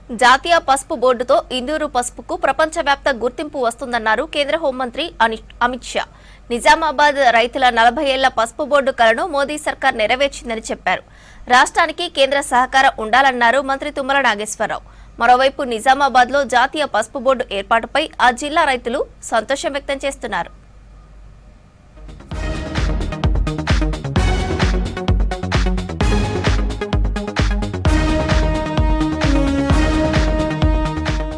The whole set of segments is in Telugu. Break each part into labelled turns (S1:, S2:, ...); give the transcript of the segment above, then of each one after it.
S1: జాతీయ పసుపు బోర్డుతో ఇందూరు పసుపుకు ప్రపంచవ్యాప్త గుర్తింపు వస్తుందన్నారు కేంద్ర హోంమంత్రి అమిత్ షా. నిజామాబాద్ రైతుల 40 ఏళ్ల పసుపు బోర్డు కలను మోదీ సర్కార్ నెరవేర్చిందని చెప్పారు. రాష్ట్రానికి కేంద్ర సహకారం ఉండాలన్నారు మంత్రి తుమ్మల నాగేశ్వరరావు. మరోవైపు నిజామాబాద్లో జాతీయ పసుపు బోర్డు ఏర్పాటుపై ఆ జిల్లా రైతులు సంతోషం వ్యక్తం చేస్తున్నారు.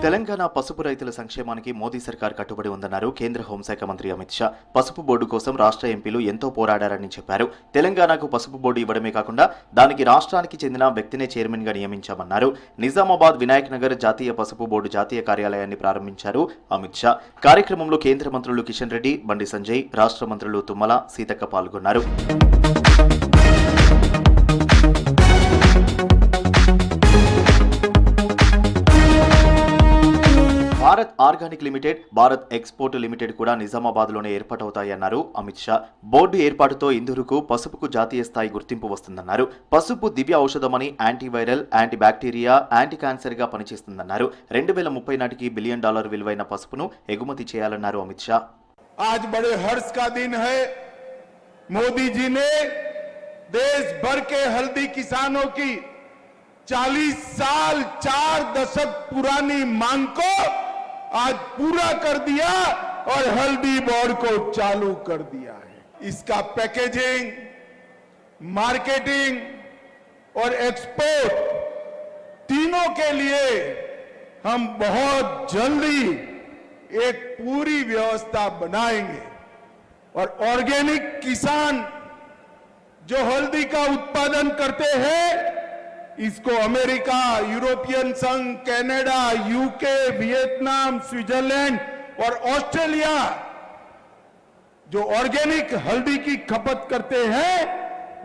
S2: తెలంగాణ పసుపు రైతుల సంక్షేమానికి మోదీ సర్కార్ కట్టుబడి ఉందన్నారు కేంద్ర హోంశాఖ మంత్రి అమిత్ షా. పసుపు బోర్డు కోసం రాష్ట్ర ఎంపీలు ఎంతో పోరాడారని చెప్పారు. తెలంగాణకు పసుపు బోర్డు ఇవ్వడమే కాకుండా దానికి రాష్ట్రానికి చెందిన వ్యక్తినే చైర్మన్ గా నియమించామన్నారు. నిజామాబాద్ వినాయక్ నగర్ జాతీయ పసుపు బోర్డు జాతీయ కార్యాలయాన్ని ప్రారంభించారు అమిత్ షా. కార్యక్రమంలో కేంద్ర మంత్రులు కిషన్ రెడ్డి, బండి సంజయ్, రాష్ట్ర మంత్రులు తుమ్మల, సీతక్క పాల్గొన్నారు. Bharat organic limited, Bharat export limited కూడా నిజామాబాద్లోనే ఏర్పాటవుతాయన్నారు అమిత్ షా. బోర్డు ఏర్పాటుతో ఇందూరుకు పసుపుకు జాతీయ స్థాయి గుర్తింపు వస్తుందన్నారు. పసుపు దివ్య ఔషధమని, antiviral, anti bacteria, anti cancer గా పనిచేస్తుందన్నారు. 2030 నాటికి $1 బిలియన్ విలువైన పసుపును ఎగుమతి చేయాలన్నారు అమిత్ షా.
S3: आज बड़े हर्ष का दिन है। मोदी जी ने देश भर के हल्दी किसानों की 40 साल 4 दशक पुरानी मांग को आज पूरा कर दिया और हल्दी बोर्ड को चालू कर दिया है। इसका पैकेजिंग, मार्केटिंग और एक्सपोर्ट तीनों के लिए हम बहुत जल्दी एक पूरी व्यवस्था बनाएंगे और ऑर्गेनिक किसान जो हल्दी का उत्पादन करते हैं इसको अमेरिका, यूरोपियन संघ, कनाडा, यूके, वियतनाम, स्विट्जरलैंड और ऑस्ट्रेलिया जो ऑर्गेनिक हल्दी की खपत करते हैं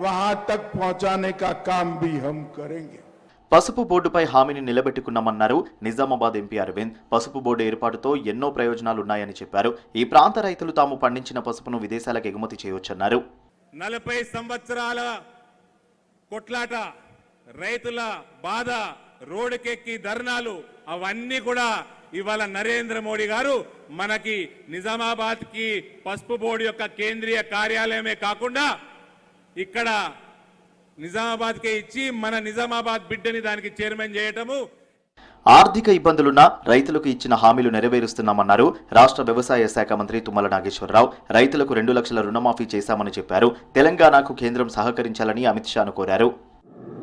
S3: वहां तक पहुंचाने का काम भी हम करेंगे.
S2: పసుపు బోర్డుపై హామీని నిలబెట్టుకున్నామన్నారు నిజామాబాద్ ఎంపీ అరవింద్. పసుపు బోర్డు ఏర్పాటుతో ఎన్నో ప్రయోజనాలున్నాయని చెప్పారు. ఈ ప్రాంత రైతులు తాము పండించిన పసుపును విదేశాలకు ఎగుమతి చేయవచ్చన్నారు.
S4: 40 సంవత్సరాల కొట్లాట, రైతుల బాధ, రోడ్డుకెక్కి ధర్నాలు అవన్నీ కూడా ఇవాళ నరేంద్ర మోడీ గారు మనకి నిజామాబాద్ కి పసుపు బోర్డు యొక్క కేంద్రీయ కార్యాలయమే కాకుండా ఇక్కడ నిజామాబాద్ కే ఇచ్చి మన నిజామాబాద్ బిడ్డని దానికి చైర్మన్ చేయటము.
S2: ఆర్థిక ఇబ్బందులున్నా రైతులకు ఇచ్చిన హామీలు నెరవేరుస్తున్నామన్నారు రాష్ట్ర వ్యవసాయ శాఖ మంత్రి తుమ్మల నాగేశ్వరరావు. రైతులకు 2 లక్షల రుణమాఫీ చేశామని చెప్పారు. తెలంగాణకు కేంద్రం సహకరించాలని అమిత్ షాను కోరారు.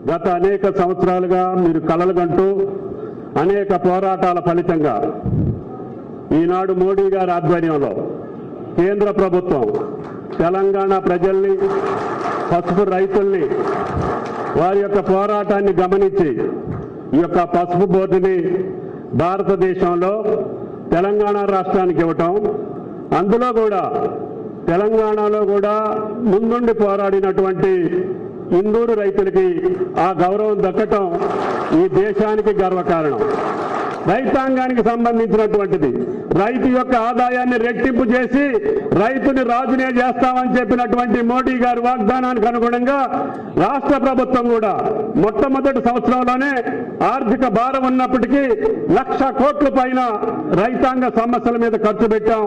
S5: గత అనేక సంవత్సరాలుగా మీరు కలలుగంటూ అనేక పోరాటాల ఫలితంగా ఈనాడు మోడీ గారి ఆధ్వర్యంలో కేంద్ర ప్రభుత్వం తెలంగాణ ప్రజల్ని, పసుపు రైతుల్ని వారి యొక్క పోరాటాన్ని గమనించి ఈ యొక్క పసుపు బోర్డుని భారతదేశంలో తెలంగాణ రాష్ట్రానికి ఇవ్వటం, అందులో కూడా తెలంగాణలో కూడా ముందుండి పోరాడినటువంటి ఇందూరు రైతులకి ఆ గౌరవం దక్కటం ఈ దేశానికి గర్వకారణం. రైతాంగానికి సంబంధించినటువంటిది. రైతు యొక్క ఆదాయాన్ని రెట్టింపు చేసి రైతుని రాజునే చేస్తామని చెప్పినటువంటి మోడీ గారి వాగ్దానానికి అనుగుణంగా రాష్ట్ర ప్రభుత్వం కూడా మొట్టమొదటి సంవత్సరంలోనే ఆర్థిక భారం ఉన్నప్పటికీ 1,00,000 కోట్ల పైన రైతాంగ సమస్యల మీద ఖర్చు పెట్టాం.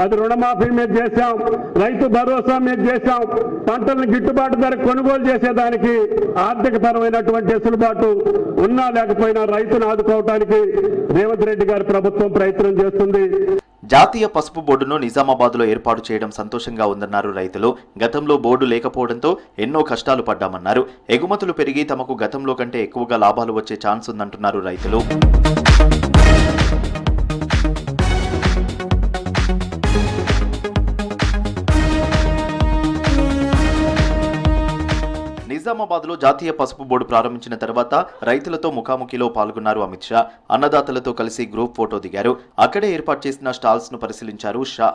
S5: అది రుణమాఫీ మీద చేశాం, రైతు భరోసా మీద చేశాం, పంటలను గిట్టుబాటు ధర కొనుగోలు చేసేదానికి ఆర్థిక పరమైనటువంటి వెసులుబాటు ఉన్నా లేకపోయినా రైతును ఆదుకోవటానికి రేవంత్ రెడ్డి గారి ప్రభుత్వం ప్రయత్నం చేస్తుంది.
S2: జాతీయ పసుపు బోర్డును నిజామాబాద్లో ఏర్పాటు చేయడం సంతోషంగా ఉందన్నారు రైతులు. గతంలో బోర్డు లేకపోవడంతో ఎన్నో కష్టాలు పడ్డామన్నారు. ఎగుమతులు పెరిగి తమకు గతంలో కంటే ఎక్కువగా లాభాలు వచ్చే ఛాన్స్ ఉందంటున్నారు రైతులు. నిజామాబాద్లో జాతీయ పసుపు బోర్డు ప్రారంభించిన తర్వాత రైతులతో ముఖాముఖిలో పాల్గొన్నారు అమిత్ షా. అన్నదాతలతో కలిసి గ్రూప్ ఫోటో దిగారు. అక్కడే ఏర్పాటు చేసిన స్టాల్స్ ను పరిశీలించారు షా.